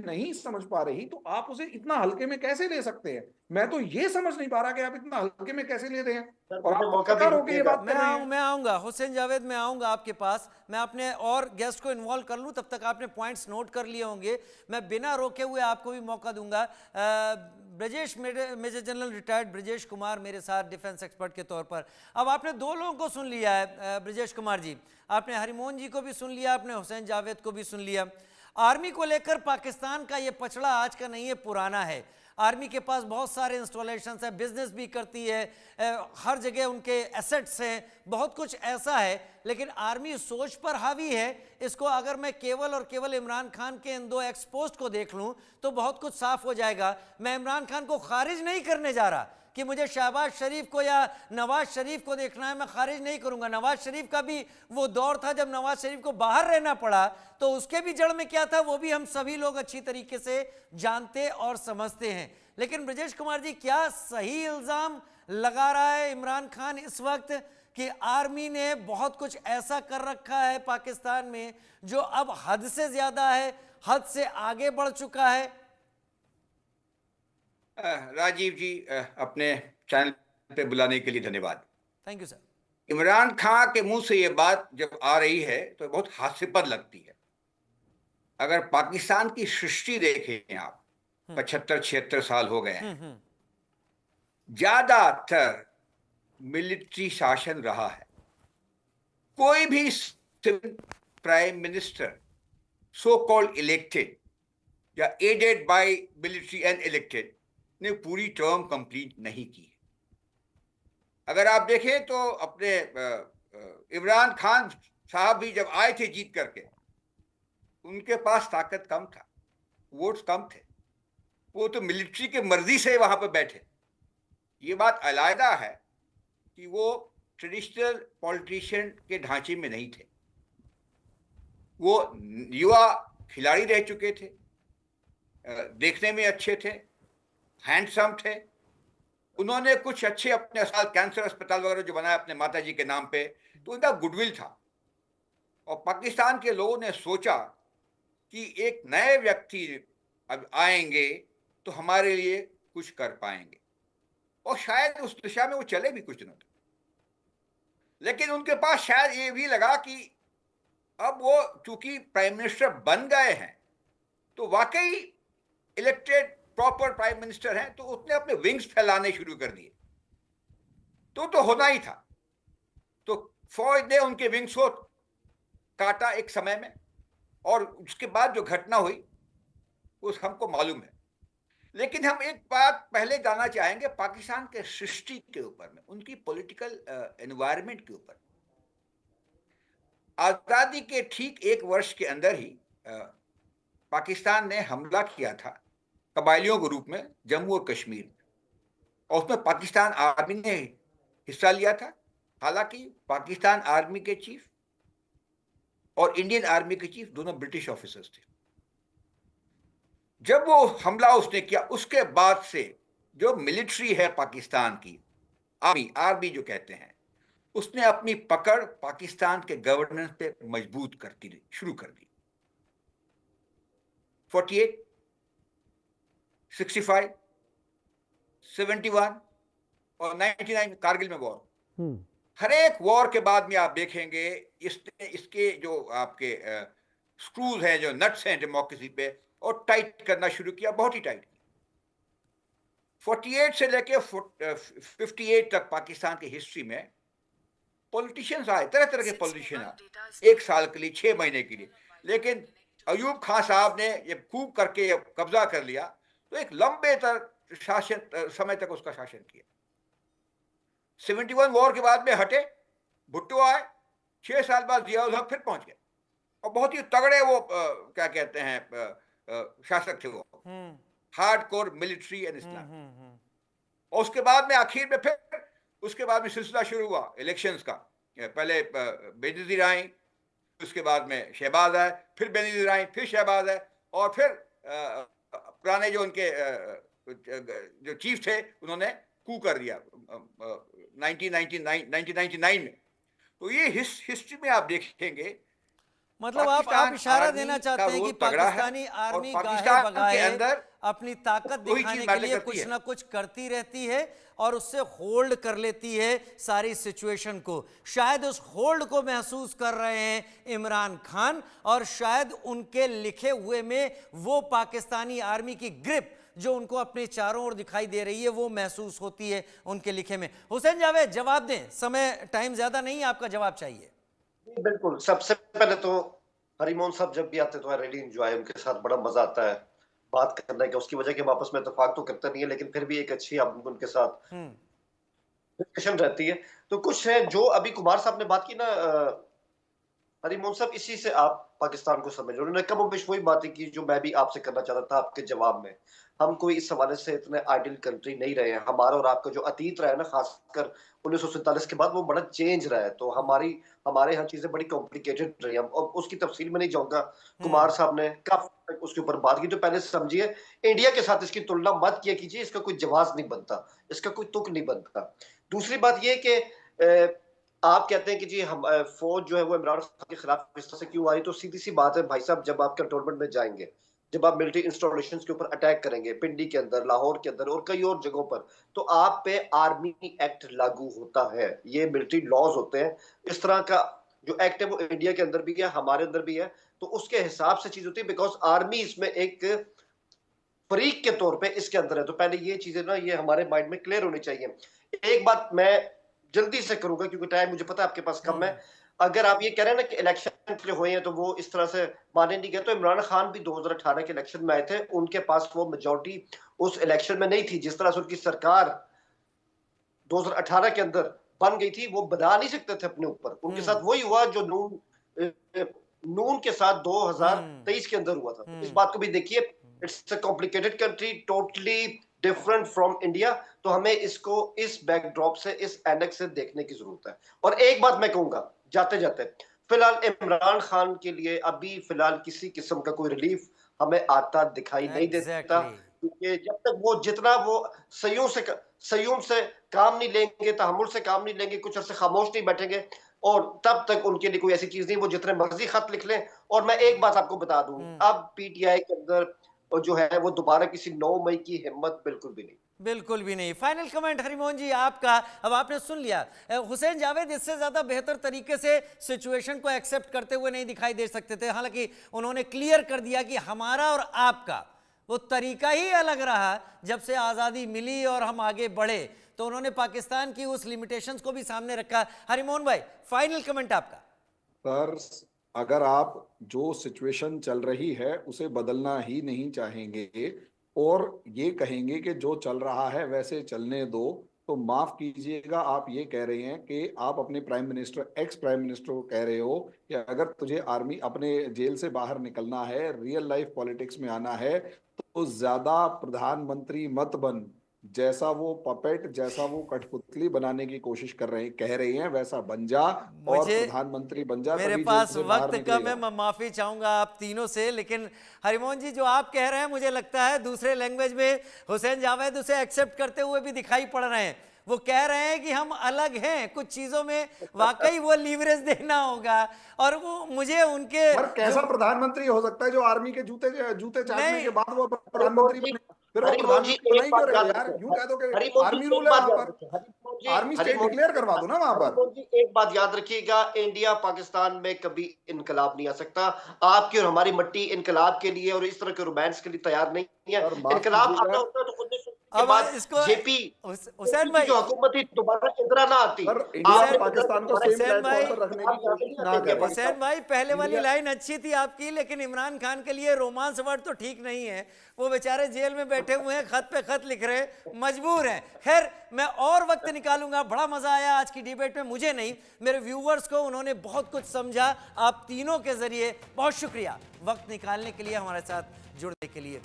नहीं समझ पा रही तो आप उसे इतना हल्के में कैसे ले सकते हैं? मैं तो ये समझ नहीं पा रहा कि आप इतना हल्के में कैसे ले रहे हैं सर और मुझे आप मौका पत्रकार होकर ये दीजिएगा। बात कर रहे हैं। मैं आऊँगा हुसैन जावेद, मैं आऊँगा आपके पास। मैं अपने और गेस्ट को इन्वॉल्व कर लूँ, तब तक आपने पॉइंट्स नोट कर लिए होंगे। मैं बिना रोके हुए आपको भी मौका दूंगा। Brajesh, major general retired Brajesh Kumar मेरे साथ डिफेंस एक्सपर्ट के तौर पर। अब आपने दो लोगों को सुन लिया है ब्रजेश कुमार जी, आपने हरिमोहन जी को भी सुन लिया, आपने हुसैन जावेद को भी सुन लिया। आर्मी को लेकर पाकिस्तान का ये पछड़ा आज का नहीं है, पुराना है। आर्मी के पास बहुत सारे इंस्टॉलेशंस है, बिजनेस भी करती है, हर जगह उनके एसेट्स हैं, बहुत कुछ ऐसा है। लेकिन आर्मी सोच पर हावी है। इसको अगर मैं केवल और केवल इमरान खान के इन दो एक्सपोस्ट को देख लूं तो बहुत कुछ साफ हो जाएगा। मैं इमरान खान को खारिज नहीं करने जा रहा कि मुझे शहबाज शरीफ को या नवाज शरीफ को देखना है, मैं खारिज नहीं करूंगा। नवाज शरीफ का भी वो दौर था जब नवाज शरीफ को बाहर रहना पड़ा, तो उसके भी जड़ में क्या था वो भी हम सभी लोग अच्छी तरीके से जानते और समझते हैं। लेकिन ब्रजेश कुमार जी, क्या सही इल्जाम लगा रहा है इमरान खान इस वक्त कि आर्मी ने बहुत कुछ ऐसा कर रखा है पाकिस्तान में जो अब हद से ज्यादा है, हद से आगे बढ़ चुका है? राजीव जी, अपने चैनल पे बुलाने के लिए धन्यवाद। Thank you sir. Imran Khan के मुंह से ये बात जब आ रही है तो बहुत हास्यास्पद लगती है। अगर पाकिस्तान की सृष्टि देखें आप, 75-76 साल हो गए हैं, ज्यादातर मिलिट्री शासन रहा है। कोई भी prime minister so called elected या aided by military and elected ने पूरी टर्म कंप्लीट नहीं की है। अगर आप देखें तो अपने इमरान खान साहब भी जब आए थे जीत करके, उनके पास ताकत कम था, वोट्स कम थे, वो तो मिलिट्री की मर्जी से वहां पर बैठे। ये बात अलग है कि वो ट्रेडिशनल पॉलिटिशियन के ढांचे में नहीं थे। वो युवा खिलाड़ी रह चुके थे, देखने में अच्छे थे, हैंडसम थे। उन्होंने कुछ अच्छे अपने साल कैंसर अस्पताल वगैरह जो बनाया अपने माता जी के नाम पे, तो उनका गुडविल था। और पाकिस्तान के लोगों ने सोचा कि एक नए व्यक्ति अब आएंगे तो हमारे लिए कुछ कर पाएंगे, और शायद उस दिशा में वो चले भी कुछ दिनों तक। लेकिन उनके पास शायद ये भी लगा कि अब वो चूंकि प्राइम मिनिस्टर बन गए हैं तो वाकई इलेक्टेड प्रॉपर प्राइम मिनिस्टर हैं, तो उसने अपने विंग्स फैलाने शुरू कर दिए। तो होना ही था। तो फौज ने उनके विंग्स को काटा एक समय में, और उसके बाद जो घटना हुई उस हमको मालूम है। लेकिन हम एक बात पहले जानना चाहेंगे पाकिस्तान के सृष्टि के ऊपर में, उनकी पॉलिटिकल एनवायरनमेंट के ऊपर। आजादी के ठीक एक वर्ष के अंदर ही पाकिस्तान ने हमला किया था कबायलियों के रूप में जम्मू और कश्मीर में, और उसमें पाकिस्तान आर्मी ने हिस्सा लिया था। हालांकि पाकिस्तान आर्मी के चीफ और इंडियन आर्मी के चीफ दोनों ब्रिटिश ऑफिसर्स थे। जब वो हमला उसने किया, उसके बाद से जो मिलिट्री है पाकिस्तान की, आर्मी जो कहते हैं, उसने अपनी पकड़ पाकिस्तान के गवर्नेंस पे मजबूत करती शुरू कर दी। 48, 65, 71 और 99 कारगिल में वॉर, हर एक वॉर के बाद में आप देखेंगे इसके जो आपके स्क्रूज हैं, जो नट्स हैं डेमोक्रेसी पे, और टाइट करना शुरू किया, बहुत ही टाइट किया। 48 से लेके 58 तक पाकिस्तान की हिस्ट्री में पॉलिटिशियंस आए, तरह तरह के पॉलिटिशियन आए, 1 साल के लिए, 6 महीने के लिए। लेकिन अयूब खान साहब ने ये खूब करके कब्जा कर लिया, तो एक लंबे शासन समय तक उसका शासन किया। 71 वॉर के बाद में हटे, भुट्टो आए, 6 साल बाद जियाउल हक फिर पहुंच गए, और बहुत ही तगड़े वो क्या कहते हैं शासक थे वो, हार्डकोर मिलिट्री एंड इस्लाम। और उसके बाद में आखिर में फिर उसके बाद में सिलसिला शुरू हुआ इलेक्शंस का। पहले बेनजीर आई, उसके बाद में शहबाज आए, फिर बेनजीर आई, फिर शहबाज आए, और फिर पुराने जो उनके जो चीफ थे उन्होंने कू कर दिया 1999 में। तो ये हिस्ट्री में आप देखेंगे मतलब आप पाकिस्तान इशारा आर्मी देना का चाहते हैं रोल कि तगड़ा है पाकिस्तानी और आर्मी गाहे पाकिस्तान के बगाहे अंदर अपनी ताकत वही दिखाने चीज के मैटर लिए करती कुछ है। ना कुछ करती रहती है और उससे होल्ड कर लेती है सारी सिचुएशन को। शायद उस होल्ड को महसूस कर रहे हैं इमरान खान, और शायद उनके लिखे हुए में वो पाकिस्तानी आर्मी की ग्रिप जो उनको अपने चारों ओर दिखाई दे रही है वो महसूस होती है उनके लिखे में। हुसैन जावेद, जवाब दें, समय टाइम ज्यादा नहीं है, आपका जवाब चाहिए। बिल्कुल। सबसे पहले तो हरीमोहन साहब जब भी आते तो आई रियली एंजॉय, उनके साथ बड़ा मजा आता है बात करने का। उसकी वजह कि हम आपस में इत्तेफाक तो करते नहीं है, लेकिन फिर भी एक अच्छी आप उनके साथ डिस्कशन रहती है। तो कुछ है जो अभी कुमार साहब ने बात की ना, हरीमोहन साहब, इसी से आप पाकिस्तान को समझ रहे हो। उन्होंने कम बेश वही बातें की जो मैं भी आपसे करना चाहता था आपके जवाब में। हम कोई इस हवाले से इतने आइडियल कंट्री नहीं रहे हैं। हमारा और आपका जो अतीत रहा है ना, खासकर 1947 के बाद, वो बड़ा चेंज रहा है। तो हमारे यहाँ चीजें बड़ी कॉम्प्लिकेटेड रही हैं। और उसकी तफसील में नहीं जाऊंगा, कुमार साहब ने काफी उसके ऊपर बात की। तो पहले समझिए, इंडिया के साथ इसकी तुलना मत किया कीजिए, इसका कोई जवाब नहीं बनता, इसका कोई तुक नहीं बनता। दूसरी बात यह कि आप कहते हैं कि जी हम फौज जो है वो इमरान खान के खिलाफ इस तरह से क्यों आई। तो सीधी सी बात है भाई साहब, जब आप कंटोनमेंट में जाएंगे, जब आप मिलिट्री इंस्टॉलेशंस के ऊपर अटैक करेंगे, पिंडी के अंदर, लाहौर के अंदर और कई और जगहों पर, तो आप पे आर्मी एक्ट लागू होता है। ये मिलिट्री लॉज होते हैं। इस तरह का जो एक्ट है वो इंडिया के अंदर भी है, हमारे अंदर भी है। तो उसके हिसाब से चीज होती है, बिकॉज आर्मी इसमें एक फरीक के तौर पे इसके अंदर है। तो पहले ये चीजें ना, ये हमारे माइंड में क्लियर होनी चाहिए। एक बात मैं जल्दी से करूंगा क्योंकि टाइम मुझे पता है आपके पास कम है। अगर आप ये कह रहे हैं ना कि इलेक्शन जो हुए हैं तो वो इस तरह से माने नहीं गए, तो इमरान खान भी 2018 के इलेक्शन में आए थे, उनके पास वो मेजोरिटी उस इलेक्शन में नहीं थी। जिस तरह से उनकी सरकार 2018 के अंदर बन गई थी, वो बना नहीं सकते थे अपने ऊपर। उनके साथ वही हुआ जो नून के साथ 2023 के अंदर हुआ था। तो इस बात को भी देखिए, it's a complicated country, totally different from India. तो हमें इसको इस बैकड्रॉप से, इस एनेक्स से देखने की जरूरत है। और एक बात मैं कहूंगा जाते जाते, फिलहाल इमरान खान के लिए अभी फिलहाल किसी किस्म का कोई रिलीफ हमें आता दिखाई नहीं देता। क्योंकि जब तक वो जितना वो संयम से काम नहीं लेंगे, तहम्मुल से काम नहीं लेंगे, कुछ अरसे खामोश नहीं बैठेंगे, और तब तक उनके लिए कोई ऐसी चीज नहीं, वो जितने मर्जी खत लिख लें। और मैं एक बात आपको बता दूं, अब पीटीआई के अंदर जो है वो दोबारा किसी 9 मई की हिम्मत बिल्कुल भी नहीं, बिल्कुल भी नहीं। फाइनल कमेंट हरिमोहन जी आपका, अब आपने सुन लिया। हुसैन जावेद इससे ज्यादा बेहतर तरीके से सिचुएशन को एक्सेप्ट करते हुए नहीं दिखाई दे सकते थे। हालांकि उन्होंने क्लियर कर दिया कि हमारा और आपका वो तरीका ही अलग रहा जब से आज़ादी मिली और हम आगे बढ़े। तो उन्होंने पाकिस्तान की उस लिमिटेशंस को भी सामने रखा। हरिमोहन भाई, फाइनल कमेंट आपका। सर, अगर आप जो सिचुएशन चल रही है उसे बदलना ही नहीं चाहेंगे और ये कहेंगे कि जो चल रहा है वैसे चलने दो, तो माफ कीजिएगा, आप ये कह रहे हैं कि आप अपने prime minister, ex prime minister को कह रहे हो कि अगर तुझे आर्मी अपने जेल से बाहर निकलना है, रियल लाइफ पॉलिटिक्स में आना है, तो ज्यादा प्रधानमंत्री मत बन। जैसा वो पपेट, जैसा वो कठपुतली बनाने की कोशिश कर रहे हैं, कह रहे हैं, वैसा बन जा और मुझे प्रधानमंत्री बन जा, मेरे तभी जेल पास से बाहर वक्त कम है, निकलेगा। मैं माफी चाहूंगा आप तीनों से। लेकिन हरिमोहन जी, जो आप कह रहे हैं मुझे लगता है दूसरे लैंग्वेज में हुसैन जावेद उसे एक्सेप्ट करते हुए भी दिखाई पड़ रहे हैं। वो कह रहे हैं कि हम अलग हैं, कुछ चीजों में वाकई वो लीवरेज देना होगा। और वो मुझे उनके पर कैसा प्रधानमंत्री हो सकता है जो आर्मी के जूते जूते चाटने नहीं, के बाद वो हरिमोहन प्रधानमंत्री जी, बने? फिर वो हरिमोहन जी प्रधानमंत्री बना एक ही क्यों बात रहे हो याद यार? यूं रखें, कह दो कि हरिमोहन जी आर्मी एक रूल है बात वहां याद पर, रखें, हरिमोहन जी, आर्मी स्टेट हरिमोहन डिक्लेयर जी, करवा दो ना वहां पर। हरिमोहन जी एक बात याद रखिएगा, इंडिया पाकिस्तान में कभी इनकलाब नहीं आ सकता। आपकी और हमारी मट्टी इनकलाब के लिए और इस तरह के रोमांस के लिए तैयार नहीं है। और माफ इनकलाब कीजिएगा आता होता तो 1900 के अब बाद इसको जेपी हुसैन की भाई, जो हुकूमत थी दोबारा इंदिरा ना आती। पर इंडिया और आपने पाकिस्तान को हमारे सेम हुसैन प्लेटफॉर्म भाई, पर रखने की आप यहाँ पे कोशिश नहीं ना आते इंडिया करें। पाकिस्तान। हुसैन भाई, पहले वाली इंडिया, लाइन अच्छी थी आपकी, लेकिन इमरान खान के लिए रोमांस वर्ड तो ठीक नहीं है। वो बेचारे जेल में बैठे हुए हैं, खत पे खत लिख रहे हैं, मजबूर हैं। खैर, मैं और वक्त निकालूंगा। बड़ा मजा आया आज की डिबेट में, मुझे नहीं, मेरे व्यूवर्स को। उन्होंने बहुत कुछ समझा आप तीनों के जरिए। बहुत शुक्रिया वक्त निकालने के लिए, हमारे साथ जुड़ने के लिए।